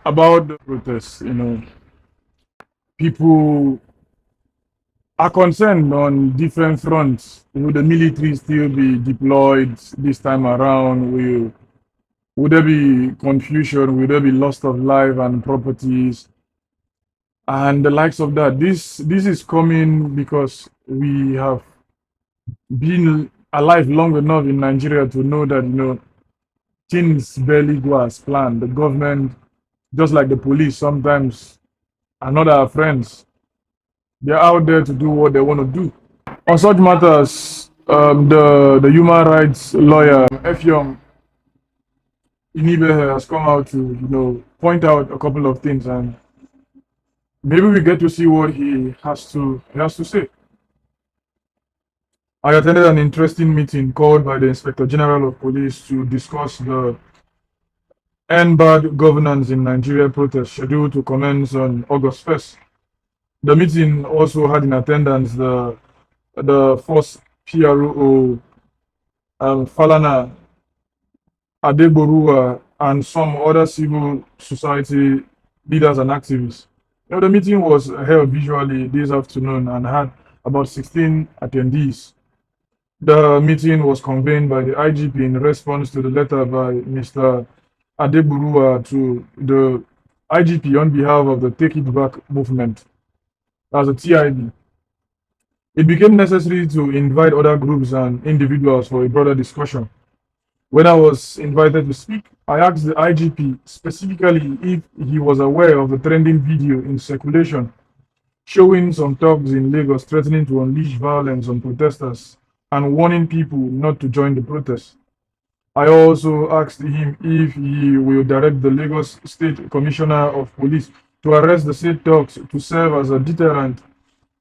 About the protests, people are concerned on different fronts. Will the military still be deployed this time around? Will there be confusion? Will there be loss of life and properties and the likes of that? This is coming because we have been alive long enough in Nigeria to know that things barely go as planned. The government, just like the police, sometimes are not our friends. They're out there to do what they want to do. On such matters, the human rights lawyer Effiong Inibehe has come out to point out a couple of things, and maybe we get to see what he has to say. I attended an interesting meeting called by the Inspector General of Police to discuss the end bad governance in Nigeria protest scheduled to commence on August 1st. The meeting also had in attendance the first PRO, Falana Adegborua, and some other civil society leaders and activists. The meeting was held visually this afternoon and had about 16 attendees. The meeting was convened by the IGP in response to the letter by Mr. Adegborua to the IGP on behalf of the Take It Back movement, as a TIB. It became necessary to invite other groups and individuals for a broader discussion. When I was invited to speak, I asked the IGP specifically if he was aware of the trending video in circulation showing some thugs in Lagos threatening to unleash violence on protesters and warning people not to join the protest. I also asked him if he will direct the Lagos State Commissioner of Police to arrest the said thugs to serve as a deterrent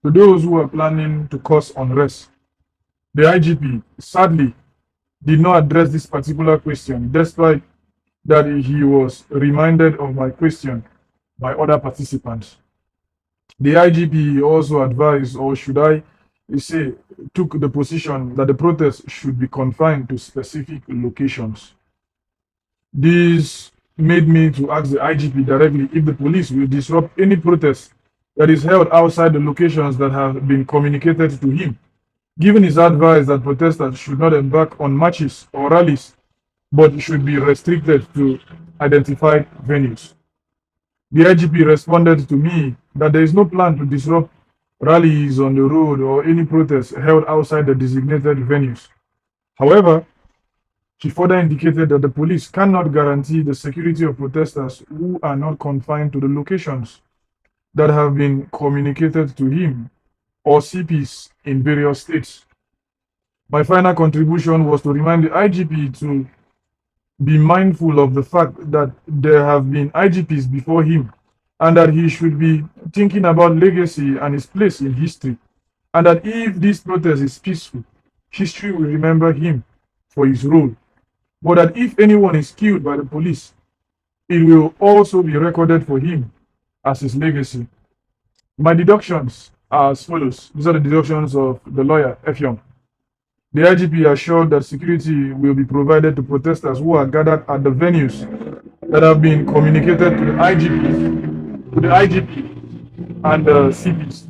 to those who are planning to cause unrest. The IGP, sadly, did not address this particular question, despite that he was reminded of my question by other participants. The IGP also advised, or should I say, took the position that the protest should be confined to specific locations. This made me to ask the IGP directly if the police will disrupt any protest that is held outside the locations that have been communicated to him, given his advice that protesters should not embark on marches or rallies, but should be restricted to identified venues. The IGP responded to me that there is no plan to disrupt rallies on the road or any protests held outside the designated venues. However, she further indicated that the police cannot guarantee the security of protesters who are not confined to the locations that have been communicated to him or CPs in various states. My final contribution was to remind the IGP to be mindful of the fact that there have been IGPs before him and that he should be thinking about legacy and his place in history, and that if this protest is peaceful, history will remember him for his role, but that if anyone is killed by the police, it will also be recorded for him as his legacy. My deductions are as follows. These are the deductions of the lawyer, Effiong. The IGP assured that security will be provided to protesters who are gathered at the venues that have been communicated to the IGP and the CPs.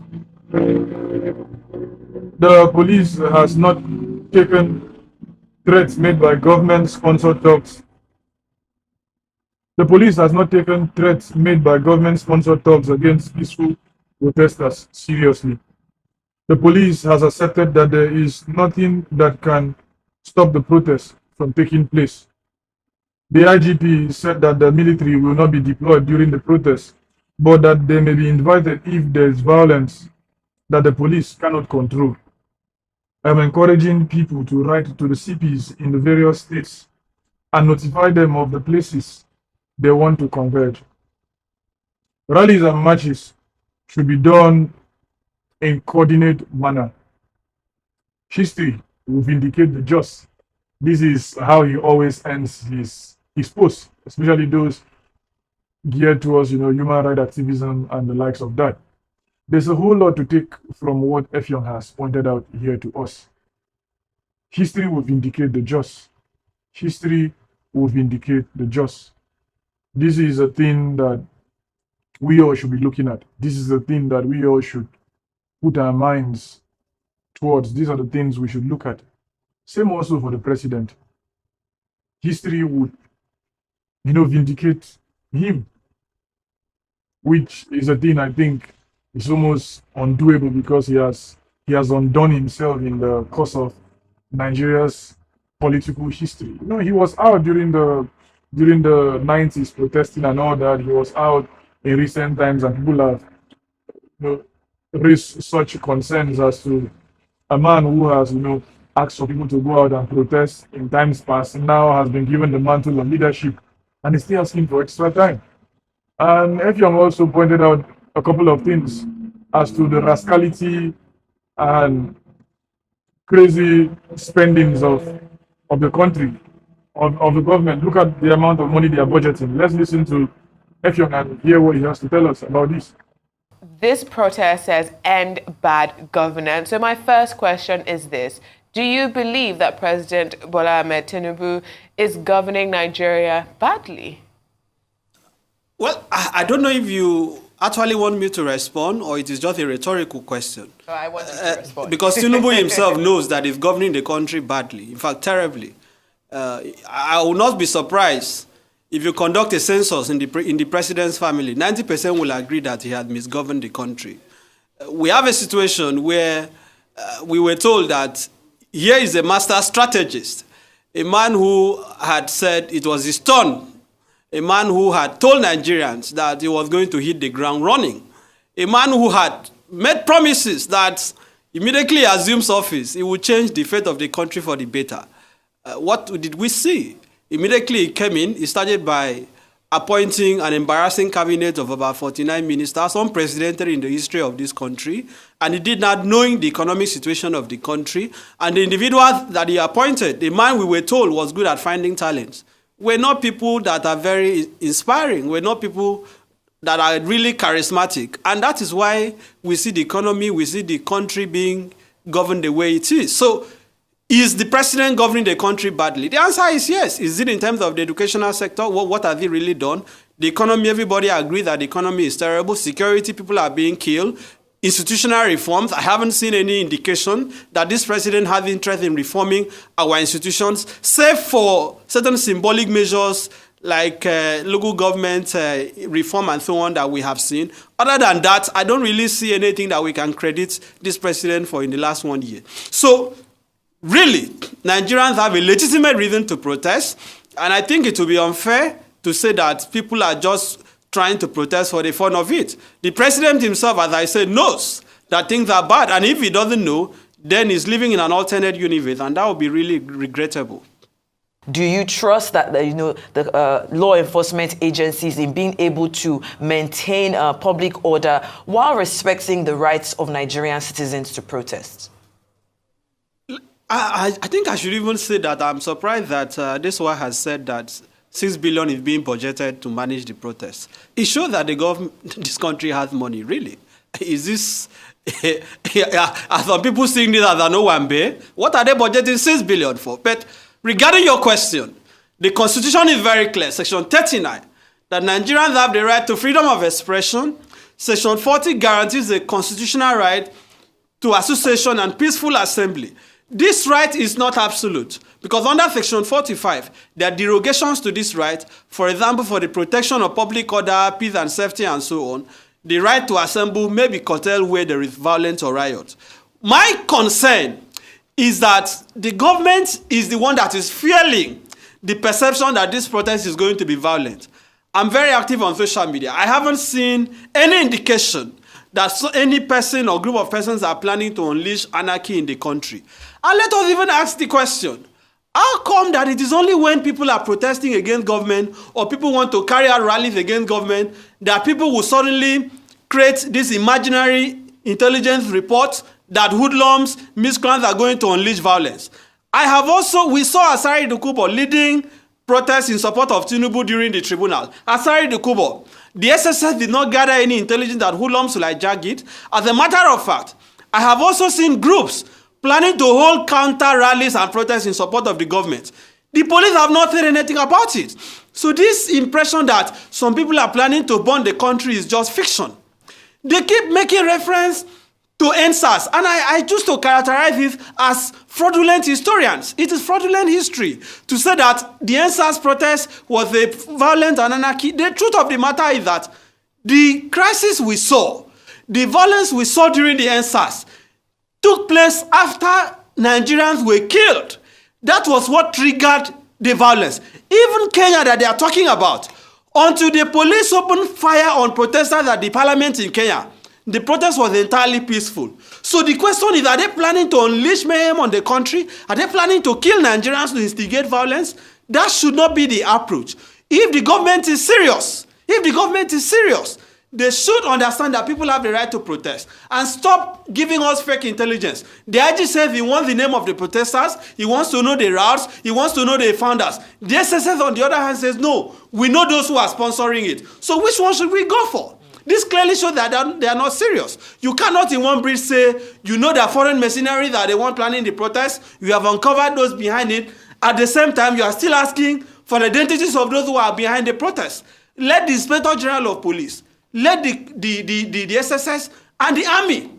The police has not taken threats made by government-sponsored talks. The police has not taken threats made by government-sponsored talks against peaceful protesters seriously. The police has accepted that there is nothing that can stop the protest from taking place. The IGP said that the military will not be deployed during the protest, but that they may be invited if there is violence that the police cannot control. I am encouraging people to write to the CPs in the various states and notify them of the places they want to converge. Rallies and marches should be done in coordinated manner. History will vindicate the just. This is how he always ends his posts, especially those geared towards human rights activism and the likes of that. There's a whole lot to take from what Effiong has pointed out here to us. History will vindicate the just. History will vindicate the just. this is a thing that we all should be looking at. This is the thing that we all should put our minds towards. These are the things we should look at. Same also for the president. History would, vindicate him, which is a thing I think is almost undoable because he has undone himself in the course of Nigeria's political history. He was out during the 90s protesting and all that. He was out in recent times, and people have raised such concerns as to a man who has asked for people to go out and protest in times past now has been given the mantle of leadership, and is still asking for extra time. And Effiong also pointed out a couple of things as to the rascality and crazy spendings of the country, of the government. Look at the amount of money they are budgeting. Let's listen to Effiong and hear what he has to tell us about this. This protest says end bad governance. So my first question is this. Do you believe that President Bola Tinubu is governing Nigeria badly? Well, I don't know if you actually want me to respond or it is just a rhetorical question. Oh, I want you to respond. Because Tinubu himself knows that he's governing the country badly, in fact, terribly. I will not be surprised if you conduct a census in the president's family, 90% will agree that he had misgoverned the country. We have a situation where we were told that here is a master strategist, a man who had said it was his turn, a man who had told Nigerians that he was going to hit the ground running, a man who had made promises that immediately he assumes office, he would change the fate of the country for the better. What did we see? Immediately he came in, he started by appointing an embarrassing cabinet of about 49 ministers, unprecedented in the history of this country, and he did not knowing the economic situation of the country. And the individuals that he appointed, the man we were told was good at finding talents, were not people that are very inspiring, were not people that are really charismatic. And that is why we see the economy, we see the country being governed the way it is. So, is the president governing the country badly? The answer is yes. Is it in terms of the educational sector? What have they really done? The economy, everybody agrees that the economy is terrible. Security, people are being killed. Institutional reforms, I haven't seen any indication that this president has interest in reforming our institutions, save for certain symbolic measures like local government reform and so on that we have seen. Other than that, I don't really see anything that we can credit this president for in the last 1 year. So, really, Nigerians have a legitimate reason to protest, and I think it would be unfair to say that people are just trying to protest for the fun of it. The president himself, as I said, knows that things are bad, and if he doesn't know, then he's living in an alternate universe, and that would be really regrettable. Do you trust that the law enforcement agencies in being able to maintain public order while respecting the rights of Nigerian citizens to protest? I think I should even say that I'm surprised that this one has said that 6 billion is being budgeted to manage the protests. It shows that the government, this country has money, really. Is this, are some people seeing this as an Owambe? What are they budgeting 6 billion for? But regarding your question, the Constitution is very clear, Section 39, that Nigerians have the right to freedom of expression. Section 40 guarantees the constitutional right to association and peaceful assembly. This right is not absolute because under Section 45, there are derogations to this right. For example, for the protection of public order, peace and safety and so on, the right to assemble may be curtailed where there is violence or riot. My concern is that the government is the one that is fueling the perception that this protest is going to be violent. I'm very active on social media. I haven't seen any indication that any person or group of persons are planning to unleash anarchy in the country. And let us even ask the question, how come that it is only when people are protesting against government or people want to carry out rallies against government that people will suddenly create this imaginary intelligence report that hoodlums, miscreants are going to unleash violence? We saw Asari Dokubo leading protests in support of Tinubu during the tribunal. Asari Dokubo, the SSS did not gather any intelligence that hoodlums will hijack it. As a matter of fact, I have also seen groups planning to hold counter rallies and protests in support of the government. The police have not said anything about it. So this impression that some people are planning to burn the country is just fiction. They keep making reference to NSAS, and I choose to characterize it as fraudulent historians. It is fraudulent history to say that the NSAS protest was a violent and anarchy. The truth of the matter is that the crisis we saw, the violence we saw during the NSAS, took place after Nigerians were killed. That was what triggered the violence. Even Kenya that they are talking about, until the police opened fire on protesters at the parliament in Kenya, the protest was entirely peaceful. So the question is, are they planning to unleash mayhem on the country? Are they planning to kill Nigerians to instigate violence? That should not be the approach. If the government is serious, they should understand that people have the right to protest and stop giving us fake intelligence. The IG says he wants the name of the protesters, he wants to know the routes, he wants to know the founders. The SSS on the other hand says no, we know those who are sponsoring it. So which one should we go for? This clearly shows that they are not serious. You cannot in one breath say, you know that foreign mercenaries are the one planning the protest, you have uncovered those behind it. At the same time, you are still asking for the identities of those who are behind the protest. Let the Inspector General of Police, let the SSS and the army.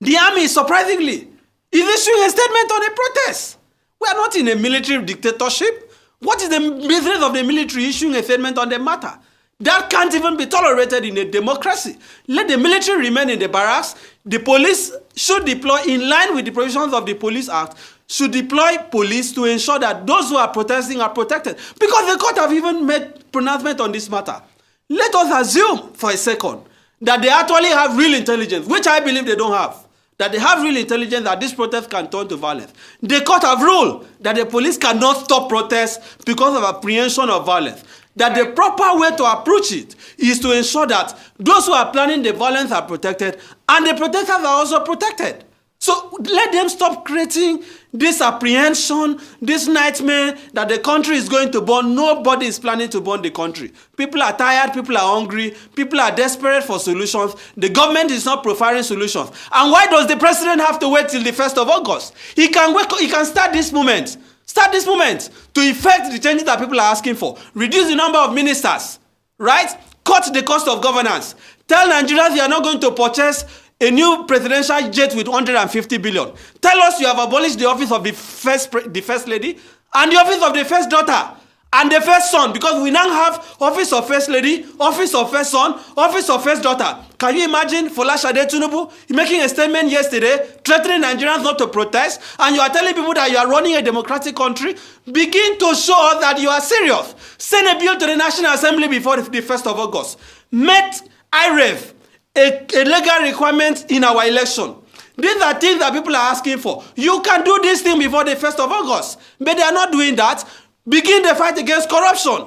The army, surprisingly, is issuing a statement on a protest. We are not in a military dictatorship. What is the business of the military issuing a statement on the matter? That can't even be tolerated in a democracy. Let the military remain in the barracks. The police should deploy, in line with the provisions of the Police Act, should deploy police to ensure that those who are protesting are protected. Because the court have even made pronouncement on this matter. Let us assume for a second that they actually have real intelligence, which I believe they don't have. That they have real intelligence that this protest can turn to violence. The court have ruled that the police cannot stop protests because of apprehension of violence. That the proper way to approach it is to ensure that those who are planning the violence are protected and the protesters are also protected. So let them stop creating this apprehension, this nightmare that the country is going to burn. Nobody is planning to burn the country. People are tired, people are hungry, people are desperate for solutions. The government is not providing solutions. And why does the president have to wait till the 1st of August? He can start this moment. Start this moment to effect the changes that people are asking for. Reduce the number of ministers, right? Cut the cost of governance. Tell Nigerians you are not going to purchase a new presidential jet with 150 billion. Tell us you have abolished the office of the first lady and the office of the first daughter and the first son, because we now have office of first lady, office of first son, office of first daughter. Can you imagine Bola Tinubu making a statement yesterday threatening Nigerians not to protest, and you are telling people that you are running a democratic country? Begin to show us that you are serious. Send a bill to the National Assembly before the 1st of August. Make IREV a legal requirement in our election. These are things that people are asking for. You can do this thing before the 1st of August, but they are not doing that. Begin the fight against corruption.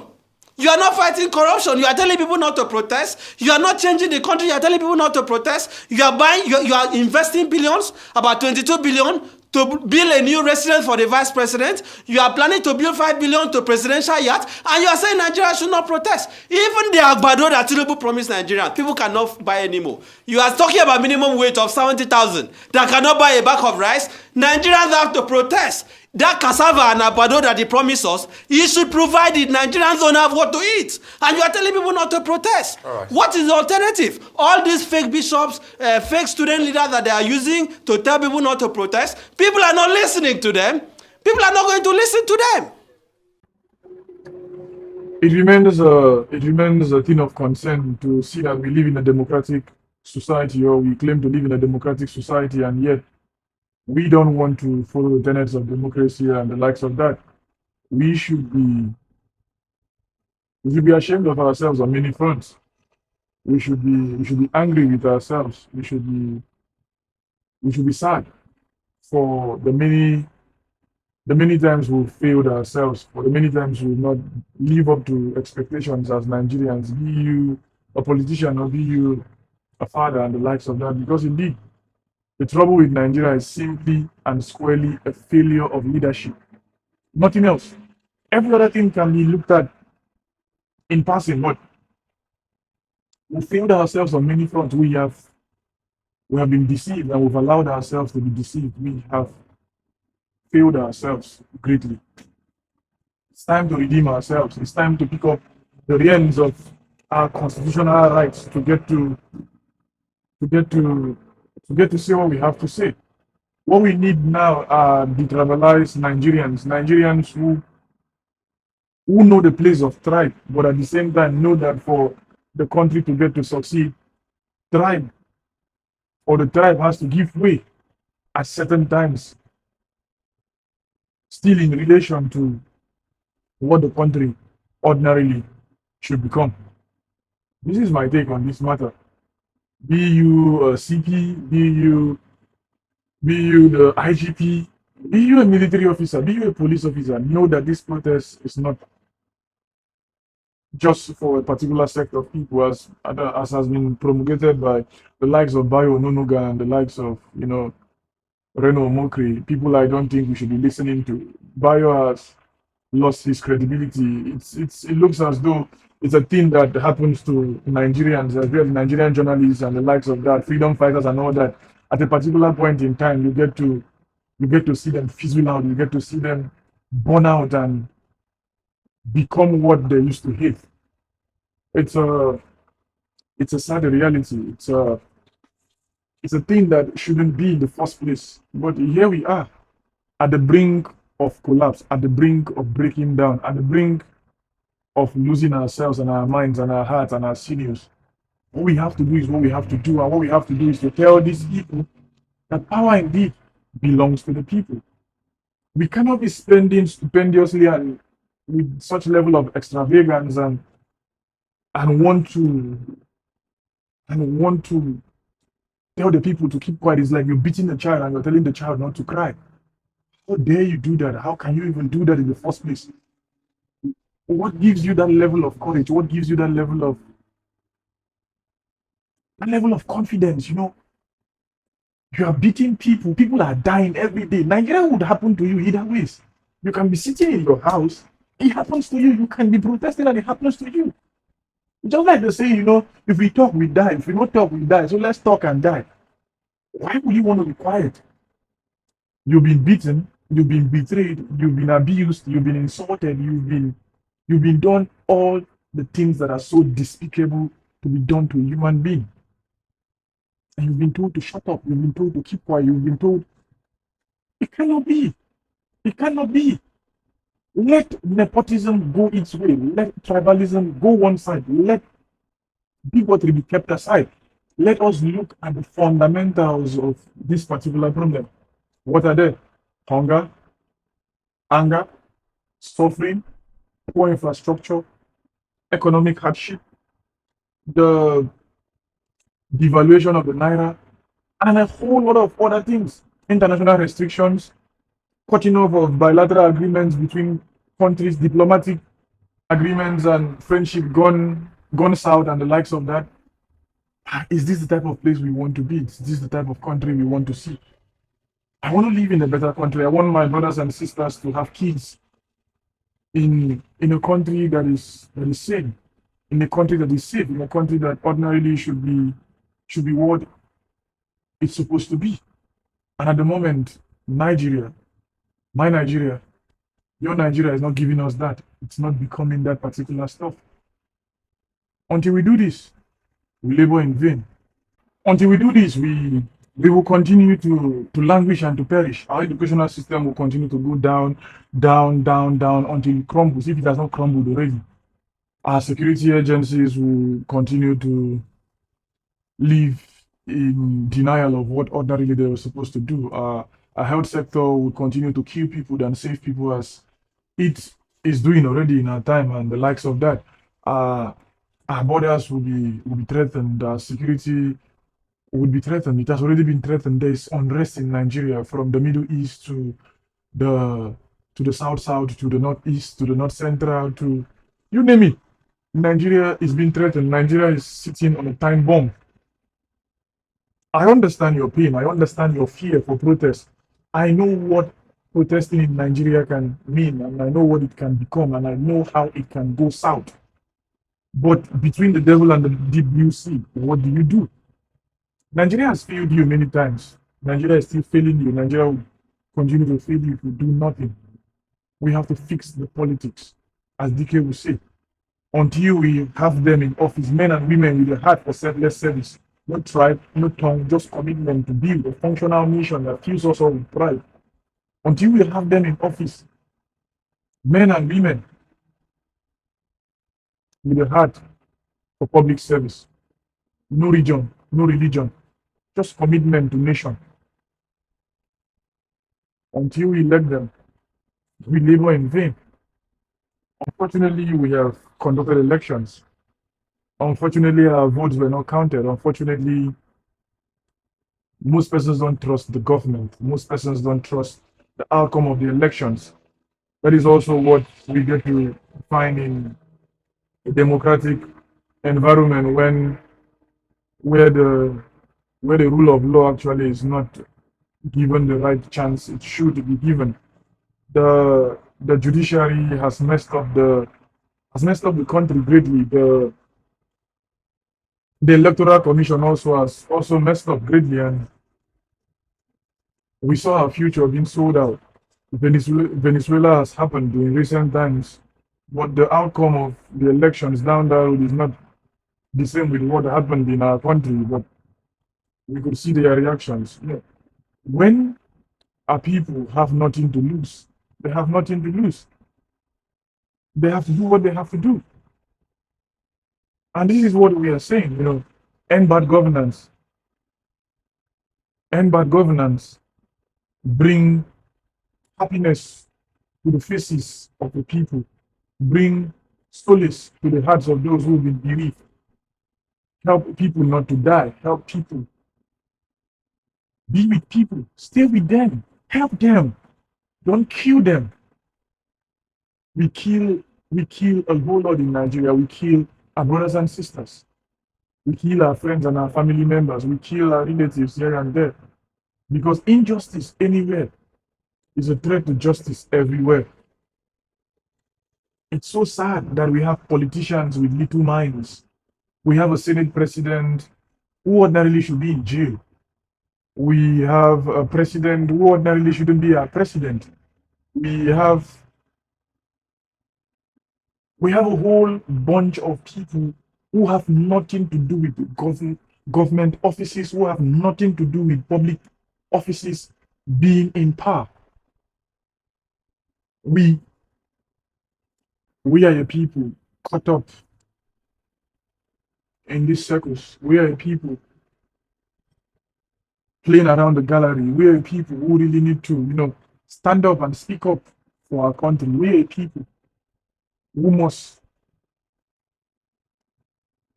You are not fighting corruption. You are telling people not to protest. You are not changing the country. You are telling people not to protest. You are investing billions, about 22 billion, to build a new residence for the vice president. You are planning to build 5 billion to presidential yacht, and you are saying Nigeria should not protest. Even the agbado that Tinubu promised Nigerians, people cannot buy anymore. You are talking about minimum wage of 70,000 that cannot buy a bag of rice. Nigerians have to protest. That cassava and agbado that he promised us, he should provide it. Nigerians don't have what to eat. And you are telling people not to protest. Right. What is the alternative? All these fake bishops, fake student leaders that they are using to tell people not to protest, people are not listening to them. People are not going to listen to them. It remains a thing of concern to see that we live in a democratic society, or we claim to live in a democratic society, and yet we don't want to follow the tenets of democracy and the likes of that. We should be ashamed of ourselves on many fronts. We should be angry with ourselves. We should be sad for the many times we've failed ourselves, for the many times we've not live up to expectations as Nigerians, be you a politician or be you a father and the likes of that. Because indeed, the trouble with Nigeria is simply and squarely a failure of leadership. Nothing else. Every other thing can be looked at in passing, but we failed ourselves on many fronts. We have been deceived, and we've allowed ourselves to be deceived. We have failed ourselves greatly. It's time to redeem ourselves. It's time to pick up the reins of our constitutional rights to get to get to get to say what we have to say. What we need now are detribalized Nigerians who know the place of tribe, but at the same time know that for the country to get to succeed, tribe or the tribe has to give way at certain times, still in relation to what the country ordinarily should become. This is my take on this matter. Be you a CP, be you the IGP, be you a military officer, be you a police officer, know that this protest is not just for a particular sect of people, as has been promulgated by the likes of Bayo Ononuga and the likes of, Reno Mokri, people I don't think we should be listening to. Bayo has lost his credibility. It looks as though it's a thing that happens to Nigerians, as well as Nigerian journalists and the likes of that, freedom fighters and all that. At a particular point in time, you get to see them fizzle out, you get to see them burn out and become what they used to hate. It's a sad reality. It's a thing that shouldn't be in the first place. But here we are at the brink of collapse, at the brink of breaking down, at the brink of losing ourselves and our minds and our hearts and our sinews. What we have to do is what we have to do, and what we have to do is to tell these people that power indeed belongs to the people. We cannot be spending stupendiously and with such level of extravagance and want to tell the people to keep quiet. It's like you're beating the child and you're telling the child not to cry. How dare you do that? How can you even do that in the first place? What gives you that level of courage? What gives you that level of confidence? You are beating people. People are dying every day. Nigeria would happen to you either ways. You can be sitting in your house. It happens to you. You can be protesting and it happens to you. Just like they say, if we talk, we die. If we don't talk, we die. So let's talk and die. Why would you want to be quiet? You've been beaten. You've been betrayed. You've been abused. You've been insulted. You've been done all the things that are so despicable to be done to a human being. And you've been told to shut up. You've been told to keep quiet. You've been told it cannot be. It cannot be. Let nepotism go its way. Let tribalism go one side. Let bigotry be kept aside. Let us look at the fundamentals of this particular problem. What are they? Hunger, anger, suffering, poor infrastructure, economic hardship, the devaluation of the naira, and a whole lot of other things. International restrictions, cutting off of bilateral agreements between countries, diplomatic agreements and friendship gone south and the likes of that. Is this the type of place we want to be? Is this the type of country we want to see? I want to live in a better country. I want my brothers and sisters to have kids in a country that is sane, in a country that is safe, in a country that ordinarily should be what it's supposed to be. And at the moment, Nigeria, my Nigeria, your Nigeria is not giving us that. It's not becoming that particular stuff. Until we do this, we labor in vain. Until we do this, we will continue to languish and to perish. Our educational system will continue to go down, down, down, down until it crumbles. If it has not crumbled already, our security agencies will continue to live in denial of what ordinarily they were supposed to do. Our health sector will continue to kill people than save people, as it is doing already in our time, and the likes of that. Our borders will be threatened. Our security would be threatened. It has already been threatened. There is unrest in Nigeria, from the Middle East to the south, to the northeast, to the north central, to you name it. Nigeria is being threatened. Nigeria is sitting on a time bomb. I understand your pain. I understand your fear for protest. I know what protesting in Nigeria can mean, and I know what it can become, and I know how it can go south. But between the devil and the deep blue sea, what do you do? Nigeria has failed you many times. Nigeria is still failing you. Nigeria will continue to fail you if you do nothing. We have to fix the politics, as DK will say. Until we have them in office, men and women with a heart for selfless service, no tribe, no tongue, just commitment to build a functional nation that fills us all with pride. Until we have them in office, men and women with a heart for public service, no region, no religion, just commitment to nation. Until we elect them, we labor in vain. Unfortunately, we have conducted elections. Unfortunately, our votes were not counted. Unfortunately, most persons don't trust the government. Most persons don't trust the outcome of the elections. That is also what we get to find in a democratic environment where the rule of law actually is not given the right chance it should be given. The judiciary has messed up the country greatly. The electoral commission also has messed up greatly, and we saw our future being sold out. Venezuela has happened in recent times, but the outcome of the elections down the road is not the same with what happened in our country. But we could see their reactions. When our people have nothing to lose, they have nothing to lose. They have to do what they have to do. And this is what we are saying, end bad governance. End bad governance. Bring happiness to the faces of the people. Bring solace to the hearts of those who have been bereaved. Help people not to die. Help people. Be with people. Stay with them. Help them. Don't kill them. We kill a whole lot in Nigeria. We kill our brothers and sisters. We kill our friends and our family members. We kill our relatives here and there. Because injustice anywhere is a threat to justice everywhere. It's so sad that we have politicians with little minds. We have a Senate president who ordinarily should be in jail. We have a president who ordinarily shouldn't be our president. We have a whole bunch of people who have nothing to do with government offices, who have nothing to do with public offices being in power. We are a people caught up in these circles. We are a people playing around the gallery. We are a people who really need to, stand up and speak up for our country. We are a people who must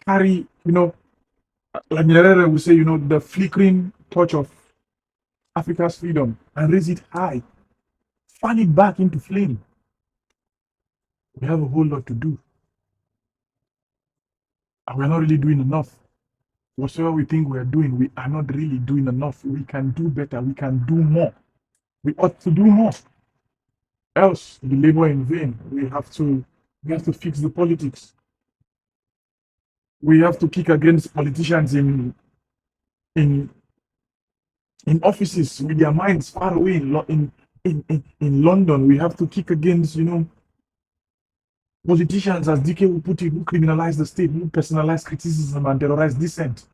carry, like Nyerere would say, the flickering torch of Africa's freedom and raise it high, fan it back into flame. We have a whole lot to do, and we're not really doing enough. Whatever we think we're doing, we are not really doing enough. We can do better. We can do more. We ought to do more. Else, we labor in vain. We have to fix the politics. We have to kick against politicians in offices with their minds far away in London. We have to kick against, politicians, as DK will put it, who criminalize the state, who personalize criticism and terrorize dissent.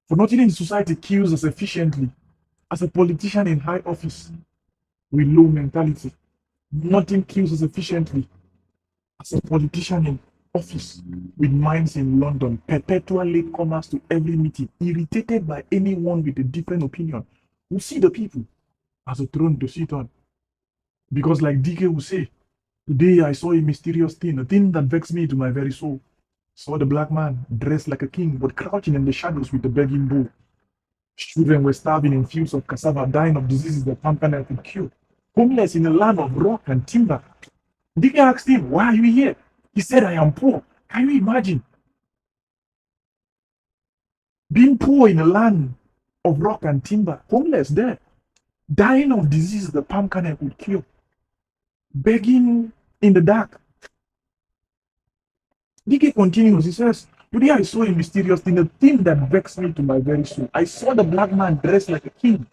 For nothing in society kills us efficiently as a politician in high office with low mentality. Nothing kills us efficiently as a politician in office with minds in London, perpetual latecomers to every meeting, irritated by anyone with a different opinion, who see the people as a throne to sit on. Because like DK will say, today I saw a mysterious thing, a thing that vexed me to my very soul. Saw the black man dressed like a king, but crouching in the shadows with the begging bowl. Children were starving in fields of cassava, dying of diseases that palm kernel could cure. Homeless in a land of rock and timber. DK asked him, "Why are you here?" He said, "I am poor." Can you imagine? Being poor in a land of rock and timber, homeless there, dying of diseases that palm kernel could cure, begging in the dark. DK continues, he says, "Today I saw a mysterious thing, a thing that vexed me to my very soul. I saw the black man dressed like a king,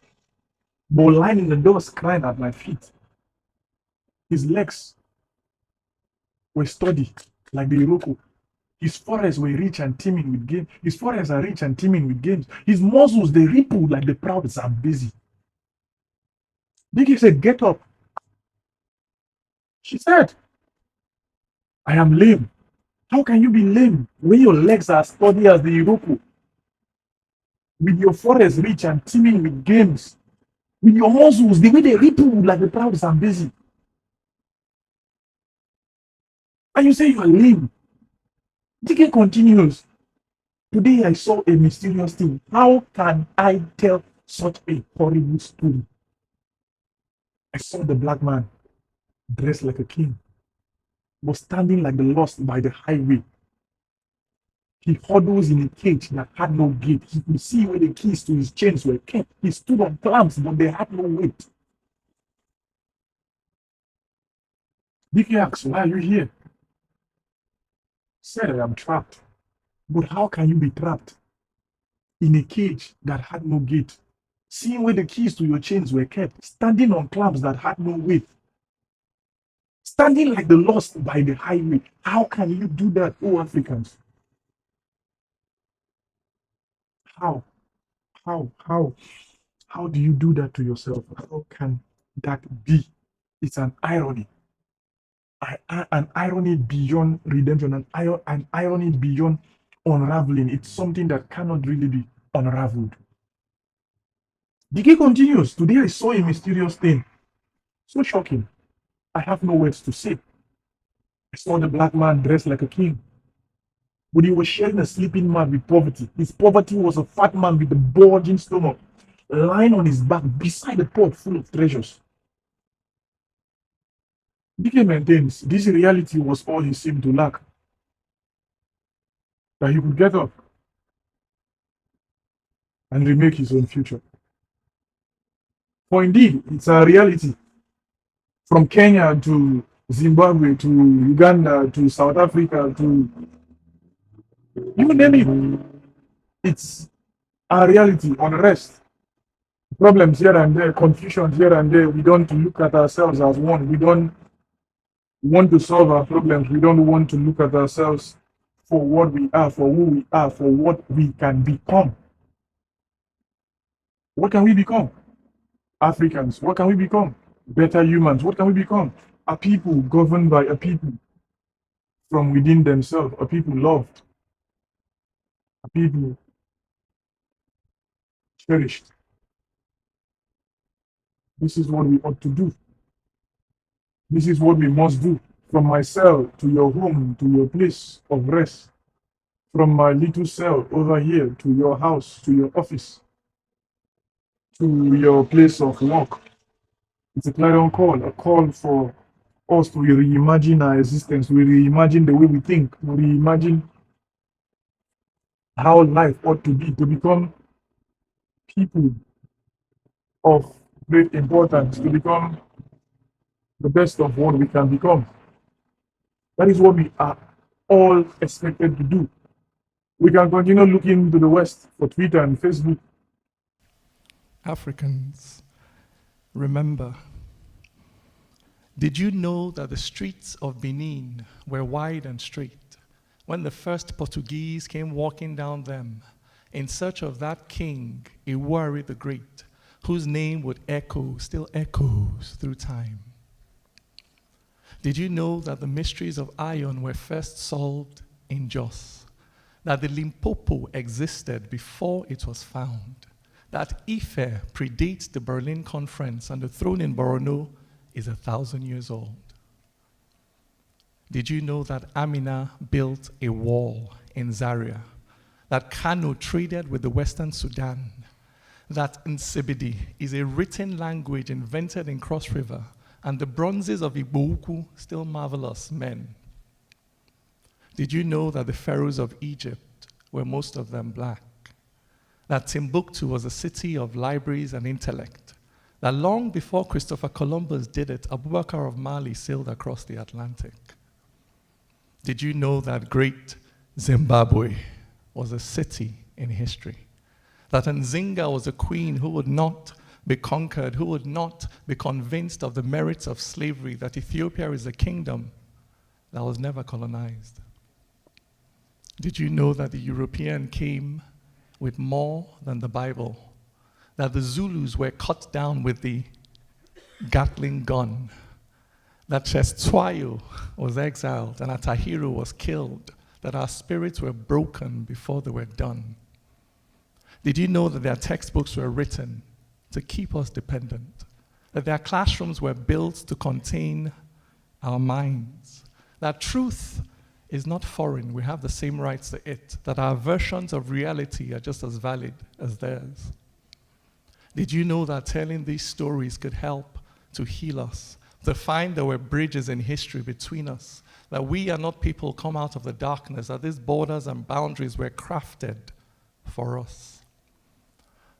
but lying in the dust crying at my feet. His legs were sturdy like the Iroko. His forests were rich and teeming with game. His forests are rich and teeming with games. His muscles, they rippled like the proud Zambezi. Dike said, get up. She said, I am lame. How can you be lame when your legs are sturdy as the Iroko? With your forests rich and teeming with games. With your muscles, the way they rippled like the proud Zambezi. And you say you are lame. Dike continues. Today I saw a mysterious thing. How can I tell such a horrible story? I saw the black man dressed like a king, was standing like the lost by the highway. He huddles in a cage that had no gate. He could see where the keys to his chains were kept. He stood on clamps, but they had no weight. Dike asks, why are you here? Said, I am trapped. But how can you be trapped in a cage that had no gate? Seeing where the keys to your chains were kept, standing on clamps that had no weight, standing like the lost by the highway. How can you do that, oh Africans? How do you do that to yourself? How can that be? It's an irony. An irony beyond redemption, an irony beyond unraveling. It's something that cannot really be unraveled. Dike continues. Today I saw a mysterious thing. So shocking. I have no words to say. I saw the black man dressed like a king. But he was sharing a sleeping man with poverty. His poverty was a fat man with a bulging stomach, lying on his back beside a pot full of treasures. Dike maintains this reality was all he seemed to lack. That he could get up and remake his own future. For indeed, it's a reality. From Kenya to Zimbabwe to Uganda to South Africa to you name it, it's a reality. Unrest, problems here and there, confusion here and there. We don't look at ourselves as one. We don't want to solve our problems. We don't want to look at ourselves for what we are, for who we are, for what we can become. What can we become? Africans. What can we become? Better humans. What can we become? A people governed by a people from within themselves, a people loved, a people cherished. This is what we ought to do. This is what we must do. From my cell to your home, to your place of rest. From my little cell over here to your house, to your office, to your place of work. It's a clarion call, a call for us to reimagine our existence, we reimagine the way we think, we reimagine how life ought to be, to become people of great importance, to become the best of what we can become. That is what we are all expected to do. We can continue looking to the West for Twitter and Facebook. Africans, remember, did you know that the streets of Benin were wide and straight when the first Portuguese came walking down them in search of that king, Iwari the Great, whose name would echo, still echoes through time? Did you know that the mysteries of iron were first solved in Jos? That the Limpopo existed before it was found? That Ife predates the Berlin Conference and the throne in Borno is 1,000 years old? Did you know that Amina built a wall in Zaria? That Kano traded with the Western Sudan? That Nsibidi is a written language invented in Cross River, and the bronzes of Igbo still marvelous men? Did you know that the pharaohs of Egypt were most of them black? That Timbuktu was a city of libraries and intellect? That long before Christopher Columbus did it, Abubakar of Mali sailed across the Atlantic? Did you know that great Zimbabwe was a city in history? That Nzinga was a queen who would not be conquered, who would not be convinced of the merits of slavery, that Ethiopia is a kingdom that was never colonized? Did you know that the European came with more than the Bible? That the Zulus were cut down with the Gatling gun? That Chestwayo was exiled and Atahiro was killed? That our spirits were broken before they were done? Did you know that their textbooks were written to keep us dependent? That their classrooms were built to contain our minds? That truth is not foreign, we have the same rights to it. That our versions of reality are just as valid as theirs? Did you know that telling these stories could help to heal us? To find there were bridges in history between us? That we are not people come out of the darkness, that these borders and boundaries were crafted for us?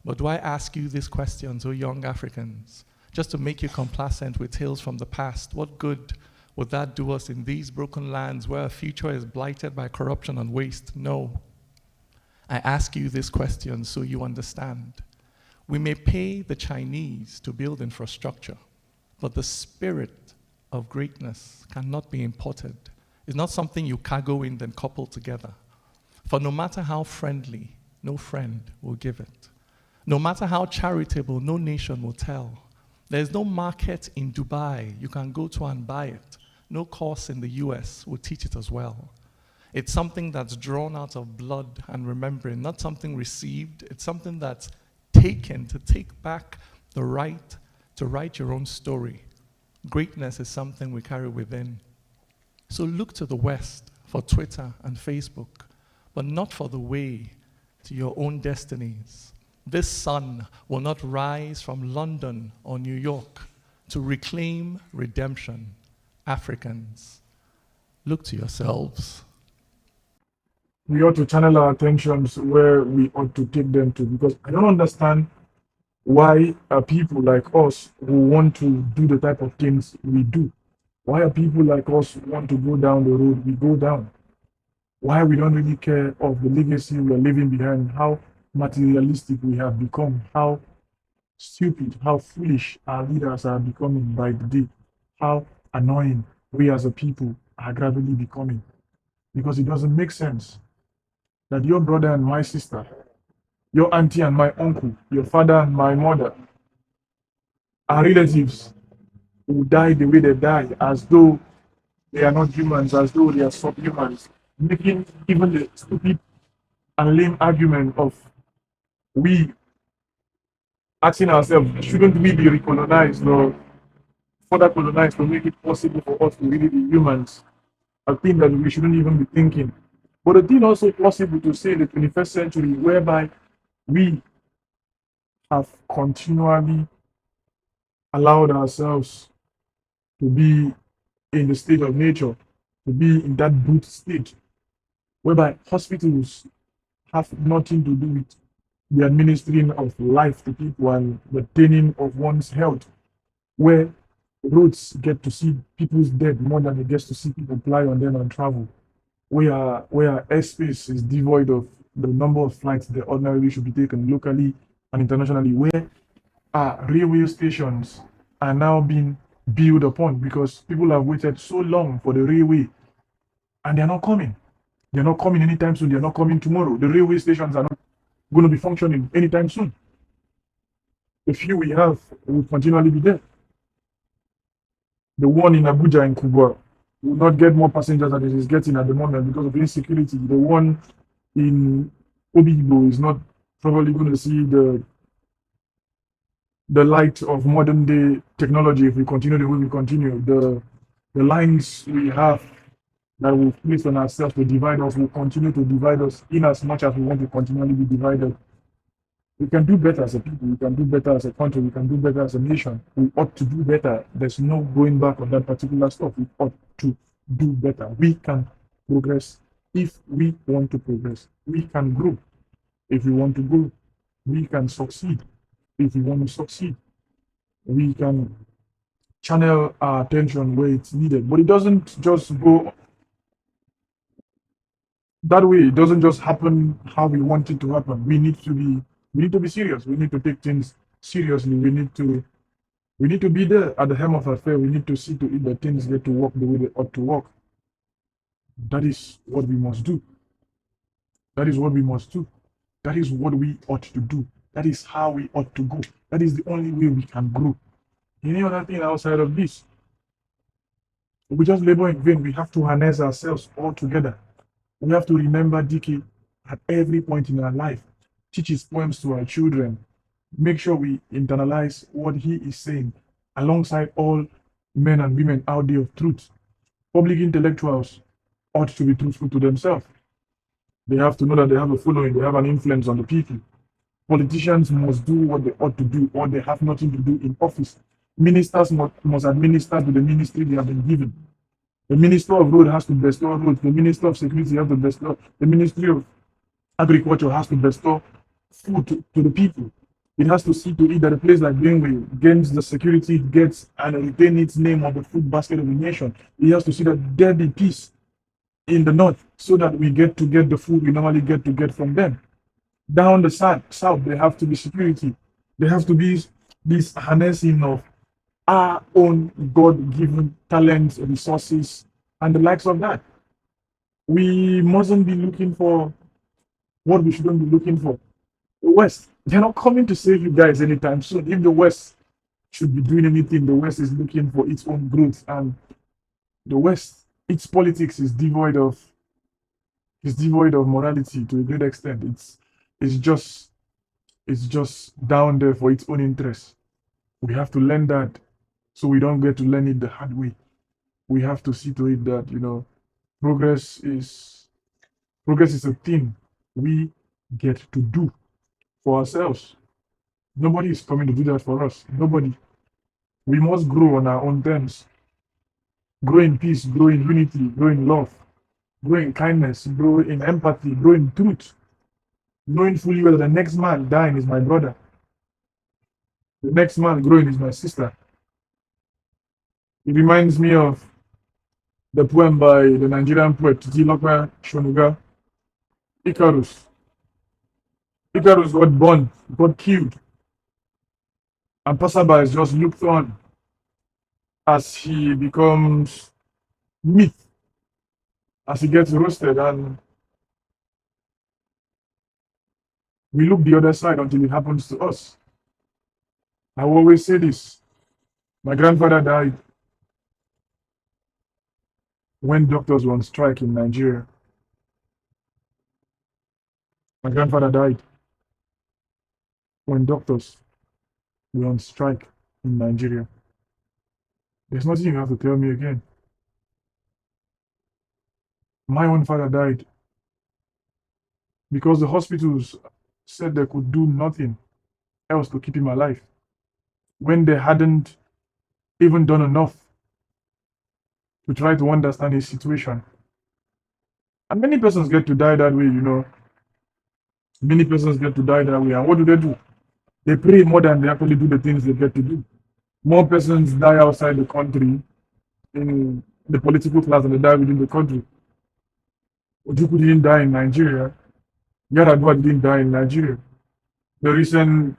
But do I ask you these questions, O young Africans, just to make you complacent with tales from the past? What good would that do us in these broken lands where our future is blighted by corruption and waste? No. I ask you this question so you understand. We may pay the Chinese to build infrastructure, but the spirit of greatness cannot be imported. It's not something you cargo in then couple together. For no matter how friendly, no friend will give it. No matter how charitable, no nation will tell. There's no market in Dubai you can go to and buy it. No course in the US will teach it as well. It's something that's drawn out of blood and remembering, not something received. It's something that's taken to take back the right to write your own story. Greatness is something we carry within. So look to the West for Twitter and Facebook, but not for the way to your own destinies. This sun will not rise from London or New York to reclaim redemption. Africans, look to yourselves. We ought to channel our attentions where we ought to take them to, because I don't understand why are people like us who want to do the type of things we do. Why are people like us who want to go down the road we go down? Why we don't really care of the legacy we are leaving behind, how materialistic we have become, how stupid, how foolish our leaders are becoming by the day, how annoying we as a people are gradually becoming. Because it doesn't make sense that your brother and my sister, your auntie and my uncle, your father and my mother, are relatives who die the way they die, as though they are not humans, as though they are subhumans, making even the stupid and lame argument of we asking ourselves, shouldn't we be recolonized or further colonized to make it possible for us to really be humans? A thing that we shouldn't even be thinking. But a thing also possible to say in the 21st century, whereby we have continually allowed ourselves to be in the state of nature, to be in that brute state, whereby hospitals have nothing to do with the administering of life to people and maintaining of one's health, where roads get to see people's dead more than it gets to see people fly on them and travel, where airspace is devoid of the number of flights that ordinarily should be taken locally and internationally, where railway stations are now being built upon because people have waited so long for the railway and they're not coming. They're not coming anytime soon. They're not coming tomorrow. The railway stations are not going to be functioning anytime soon. The few we have will continually be there. The one in Abuja and Kubwa will not get more passengers than it is getting at the moment because of insecurity. The one in Obibo is not probably going to see the light of modern day technology if we continue the way we continue. The lines we have that we've placed on ourselves to divide us will continue to divide us in as much as we want to continually be divided. We can do better as a people, we can do better as a country, we can do better as a nation. We ought to do better. There's no going back on that particular stuff. We ought to do better. We can progress if we want to progress. We can grow if we want to grow. We can succeed if we want to succeed. We can channel our attention where it's needed. But it doesn't just go that way. It doesn't just happen how we want it to happen. We need to be serious. We need to take things seriously, we need to be there at the helm of affair. We need to see to it that things get to work the way they ought to work. That is what we must do. That is what we must do. That is what we ought to do. That is how we ought to go. That is the only way we can grow. Any other thing outside of this, we just labor in vain. We have to harness ourselves all together. We have to remember Dike at every point in our life. Teach his poems to our children. Make sure we internalize what he is saying alongside all men and women out there of truth. Public intellectuals ought to be truthful to themselves. They have to know that they have a following, they have an influence on the people. Politicians must do what they ought to do, or they have nothing to do in office. Ministers must administer to the ministry they have been given. The Minister of Road has to bestow roads. The Minister of Security has to bestow. The Ministry of Agriculture has to bestow food to the people. It has to see to it that a place like Biringkpa gains the security it gets and retain its name on the food basket of the nation. It has to see that there be peace in the north so that we get to get the food we normally get to get from them. Down the south, there have to be security. There has to be this harnessing of our own God-given talents, resources, and the likes of that. We mustn't be looking for what we shouldn't be looking for. The West, they're not coming to save you guys anytime soon. If the West should be doing anything, the West is looking for its own growth, and the West, its politics is devoid of morality to a great extent. It's just down there for its own interest. We have to learn that so we don't get to learn it the hard way. We have to see to it that progress is a thing we get to do for ourselves. Nobody is coming to do that for us. Nobody. We must grow on our own terms. Grow in peace, grow in unity, grow in love, grow in kindness, grow in empathy, grow in truth. Knowing fully well the next man dying is my brother. The next man growing is my sister. It reminds me of the poem by the Nigerian poet Tilokwa Shonuga, Icarus. Icarus got burned, got killed, and passerbys just looked on as he becomes meat, as he gets roasted, and we look the other side until it happens to us. I will always say this. My grandfather died when doctors were on strike in Nigeria. My grandfather died when doctors were on strike in Nigeria. There's nothing you have to tell me again. My own father died because the hospitals said they could do nothing else to keep him alive when they hadn't even done enough to try to understand his situation. And many persons get to die that way, Many persons get to die that way. And what do? They pray more than they actually do the things they get to do. More persons die outside the country in the political class than they die within the country. Ojukwu didn't die in Nigeria. Yaradua didn't die in Nigeria. The recent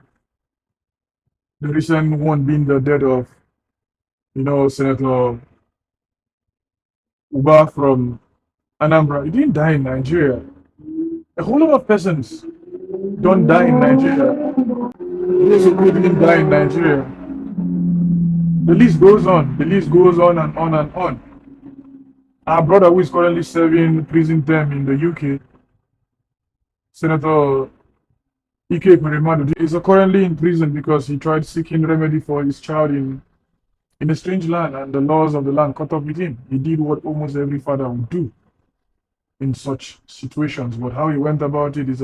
one being the death of, Senator Uba from Anambra. He didn't die in Nigeria. A whole lot of persons don't die in Nigeria. Those who didn't die in Nigeria. The list goes on. The list goes on and on and on. Our brother who is currently serving prison term in the UK, Senator Ike Ekweremadu, is currently in prison because he tried seeking remedy for his child in a strange land, and the laws of the land caught up with him. He did what almost every father would do in such situations, but how he went about it is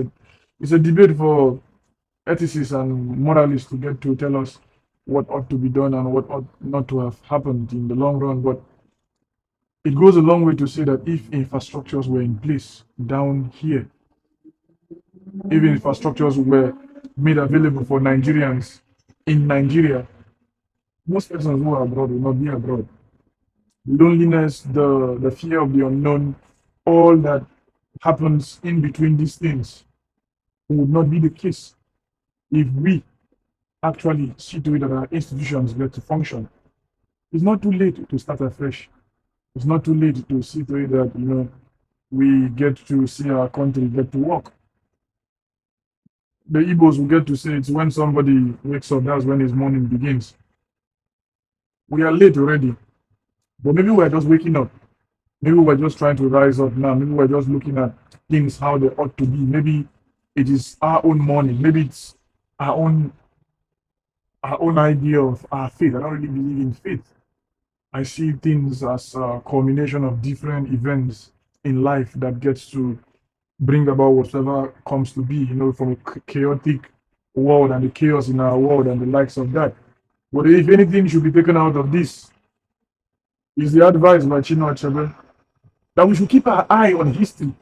a debate for ethicists and moralists to get to tell us what ought to be done and what ought not to have happened in the long run. But it goes a long way to say that if infrastructures were in place down here, if infrastructures were made available for Nigerians in Nigeria, most persons who are abroad will not be abroad. Loneliness, the fear of the unknown, all that happens in between these things would not be the case if we actually see to it that our institutions get to function. It's not too late to start afresh. It's not too late to see to it that, we get to see our country get to work. The Igbos will get to say it's when somebody wakes up, that's when his morning begins. We are late already, but maybe we're just waking up. Maybe we're just trying to rise up now. Maybe we're just looking at things how they ought to be. Maybe it is our own morning. Maybe it's our own idea of our faith. I don't really believe in faith. I see things as a culmination of different events in life that gets to bring about whatever comes to be, from a chaotic world and the chaos in our world and the likes of that. But if anything should be taken out of this, is the advice by Chinua Achebe that we should keep our eye on history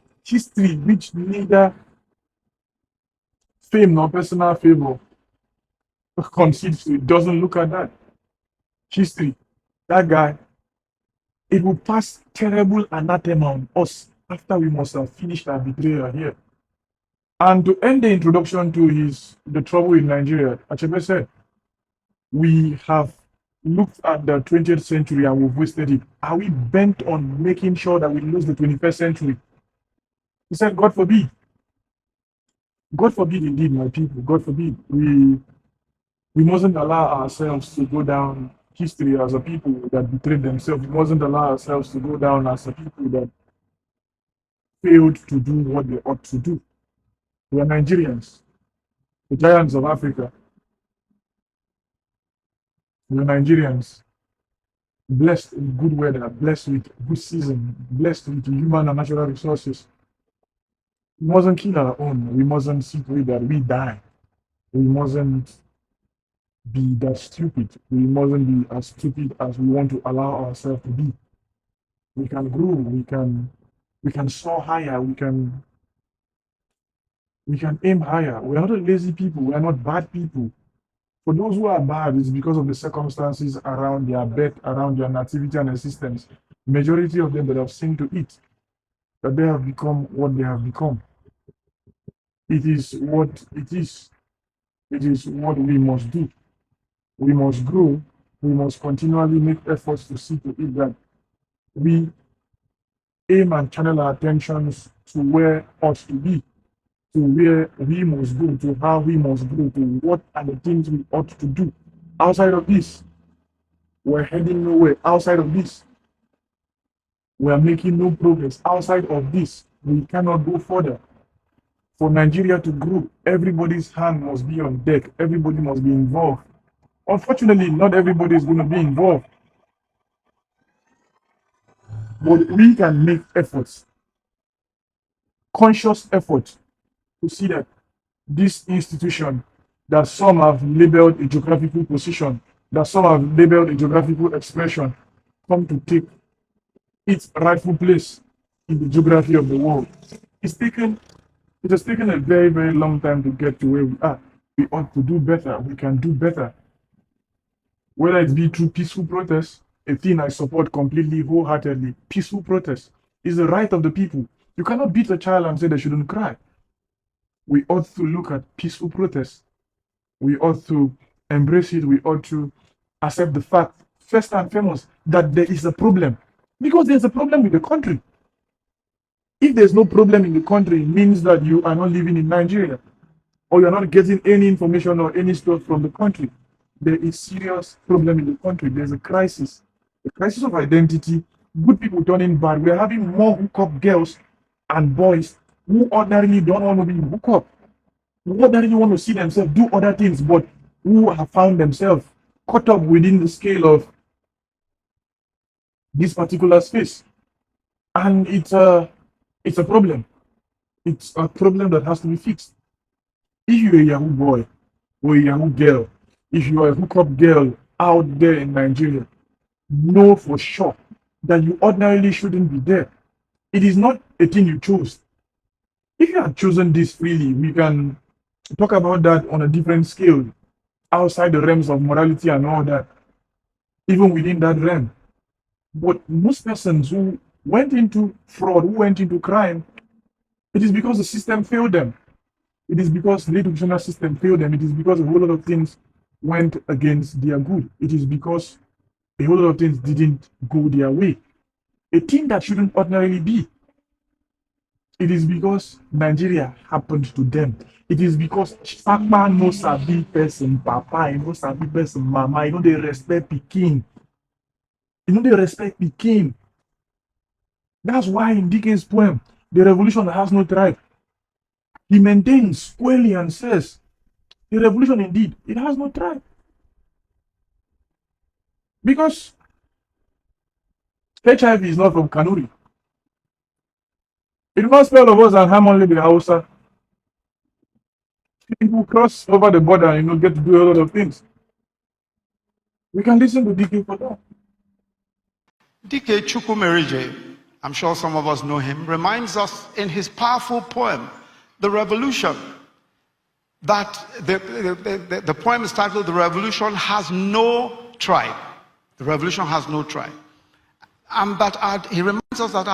which neither fame nor personal favor concedes to. It doesn't look at that. History, that guy, it will pass terrible anathema on us after we must have finished our betrayal here. And to end the introduction to the trouble in Nigeria, Achebe said, we have looked at the 20th century and we've wasted it. Are we bent on making sure that we lose the 21st century? He said, God forbid. God forbid indeed, my people. God forbid. We mustn't allow ourselves to go down history as a people that betrayed themselves. We mustn't allow ourselves to go down as a people that failed to do what they ought to do. We are Nigerians, the giants of Africa. We are Nigerians, blessed with good weather, blessed with good season, blessed with human and natural resources. We mustn't kill our own. We mustn't see to it that we die. We mustn't be that stupid. We mustn't be as stupid as we want to allow ourselves to be. We can grow. We can soar higher. We can aim higher. We are not lazy people. We are not bad people. For those who are bad, it's because of the circumstances around their birth, around their nativity and existence. Majority of them that have seen to it, that they have become what they have become. It is what it is. It is what we must do. We must grow. We must continually make efforts to see to it that we aim and channel our attentions to where ought to be, to where we must go, to how we must grow, to what are the things we ought to do. Outside of this, we're heading nowhere. Outside of this, we are making no progress. Outside of this, we cannot go further. For Nigeria to grow, everybody's hand must be on deck. Everybody must be involved. Unfortunately, not everybody is going to be involved. But we can make efforts, conscious efforts, to see that this institution that some have labeled a geographical position, that some have labeled a geographical expression, come to take its rightful place in the geography of the world. It has taken a very, very long time to get to where we are. We ought to do better. We can do better. Whether it be through peaceful protest, a thing I support completely, wholeheartedly. Peaceful protest is the right of the people. You cannot beat a child and say they shouldn't cry. We ought to look at peaceful protest. We ought to embrace it. We ought to accept the fact, first and foremost, that there is a problem. Because there's a problem with the country. If there's no problem in the country, it means that you are not living in Nigeria, or you're not getting any information or any stuff from the country. There is serious problem in the country. There's a crisis of identity. Good people turning bad. We're having more hookup girls and boys who ordinarily don't want to be hookup, who ordinarily want to see themselves do other things, but who have found themselves caught up within the scale of this particular space. And it's a problem. It's a problem that has to be fixed. If you're a Yahoo boy or a Yahoo girl, if you are a hookup girl out there in Nigeria, know for sure that you ordinarily shouldn't be there. It is not a thing you chose. If you have chosen this freely, we can talk about that on a different scale, outside the realms of morality and all that, even within that realm. But most persons who went into fraud, who went into crime, it is because the system failed them. It is because the educational system failed them. It is because a whole lot of things went against their good. It is because a whole lot of things didn't go their way. A thing that shouldn't ordinarily be. It is because Nigeria happened to them. It is because Papa no sabi person, Papa, no sabi person, Mama, they respect Pikin. They respect Pikin. That's why in Dickens' poem, The Revolution Has No Tribe, he maintains squarely and says, the revolution indeed, it has no tribe. Because HIV is not from Kanuri. It will not spell of us and harm only the Hausa. People cross over the border and get to do a lot of things. We can listen to DK for that. DK Chukwumerije, I'm sure some of us know him, reminds us in his powerful poem, The Revolution, that the poem is titled The Revolution Has No Tribe. The revolution has no tribe. And that he reminds us that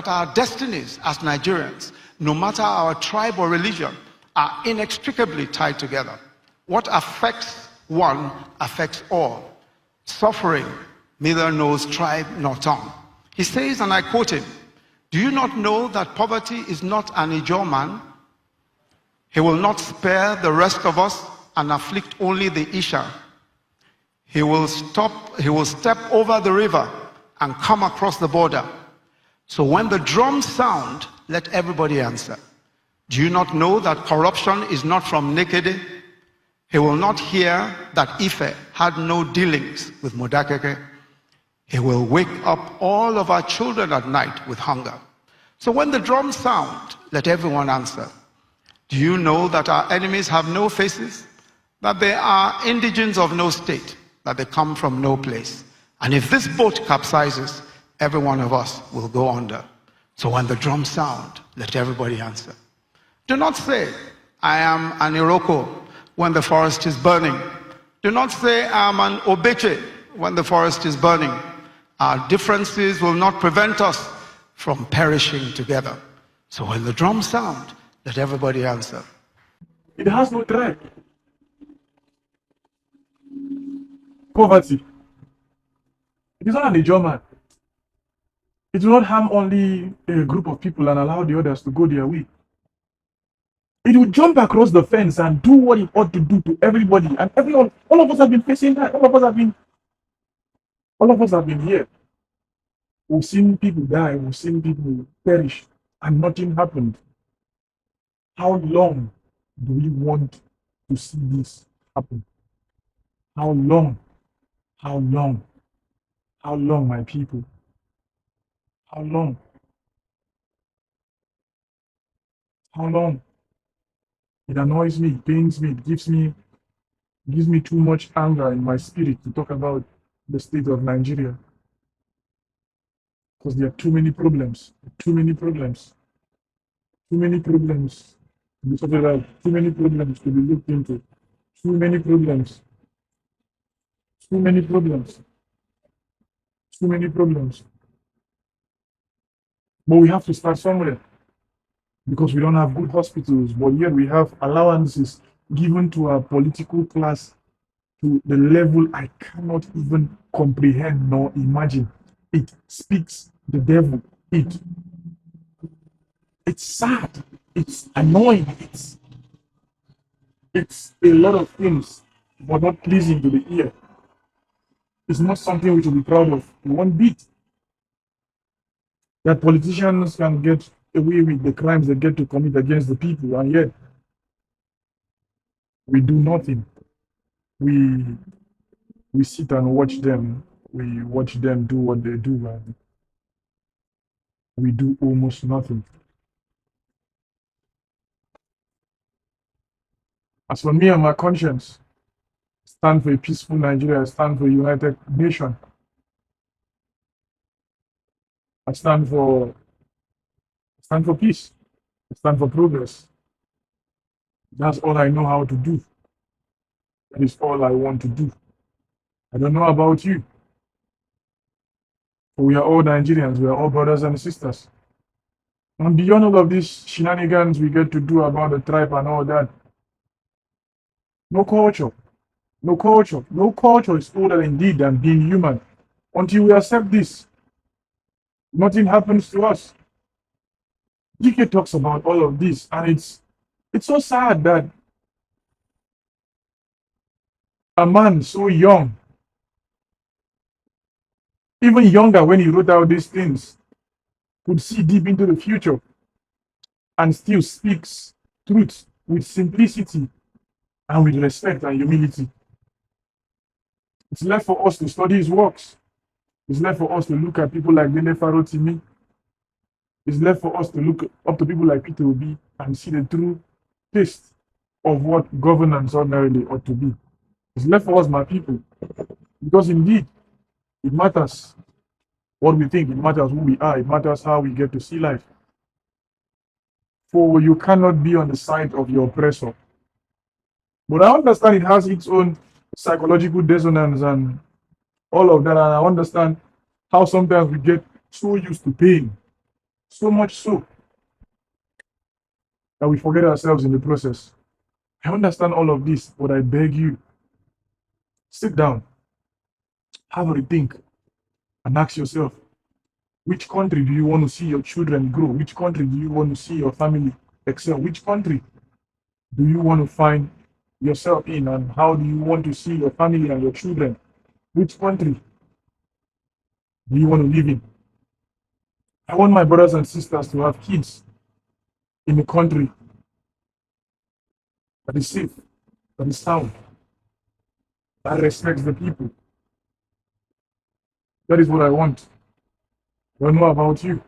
our destinies as Nigerians, no matter our tribe or religion, are inextricably tied together. What affects one affects all. Suffering neither knows tribe nor tongue. He says, and I quote him, "Do you not know that poverty is not an Ijaw man? He will not spare the rest of us and afflict only the Isha. He will step over the river and come across the border. So when the drums sound, let everybody answer. Do you not know that corruption is not from Nekede? He will not hear that Ife had no dealings with Modakeke. He will wake up all of our children at night with hunger. So when the drums sound, let everyone answer. Do you know that our enemies have no faces? That they are indigents of no state? That they come from no place? And if this boat capsizes, every one of us will go under. So when the drums sound, let everybody answer. Do not say, I am an Iroko when the forest is burning. Do not say, I am an Obeche when the forest is burning. Our differences will not prevent us from perishing together. So when the drums sound, let everybody answer. It has no tribe. Poverty. It is not an Ijaw man. It will not harm only a group of people and allow the others to go their way. It will jump across the fence and do what it ought to do to everybody. And everyone, all of us have been facing that. All of us have been here. We've seen people die, we've seen people perish, and nothing happened. How long do we want to see this happen? How long? How long? How long, my people? How long? How long? It annoys me, it pains me, it gives me too much anger in my spirit to talk about the state of Nigeria. Because there are too many problems, too many problems to be sorted out, too many problems to be looked into, too many problems, too many problems, too many problems. But we have to start somewhere because we don't have good hospitals, but yet we have allowances given to our political class to the level I cannot even comprehend nor imagine. It speaks the devil. It's sad. It's annoying. It's a lot of things, but not pleasing to the ear. It's not something we should be proud of one bit. That politicians can get away with the crimes they get to commit against the people, and yet we do nothing. We sit and watch them. We watch them do what they do, and we do almost nothing. As for me and my conscience, I stand for a peaceful Nigeria. I stand for a united nation. I stand for peace. I stand for progress. That's all I know how to do. That is all I want to do. I don't know about you. But we are all Nigerians. We are all brothers and sisters. And beyond all of these shenanigans we get to do about the tribe and all that, no culture. No culture. No culture is older indeed than being human. Until we accept this, nothing happens to us. GK talks about all of this, and it's so sad that a man so young, even younger when he wrote out these things, could see deep into the future and still speaks truth with simplicity and with respect and humility. It's left for us to study his works. It's left for us to look at people like Dele Farotimi. It's left for us to look up to people like Peter Obi and see the true taste of what governance ordinarily ought to be. It's left for us, my people, because indeed, it matters what we think, it matters who we are, it matters how we get to see life. For you cannot be on the side of your oppressor. But I understand it has its own psychological dissonance and all of that, and I understand how sometimes we get so used to pain, so much so that we forget ourselves in the process. I understand all of this, but I beg you, sit down, have a rethink, and ask yourself, which country do you want to see your children grow? Which country do you want to see your family excel? Which country do you want to find yourself in, and how do you want to see your family and your children? Which country do you want to live in? I want my brothers and sisters to have kids in a country that is safe, that is sound, that respects the people. That is what I want. I don't know about you.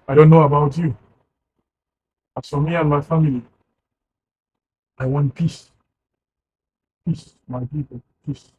I don't know about you. As for me and my family, I want peace. Peace, my people, peace.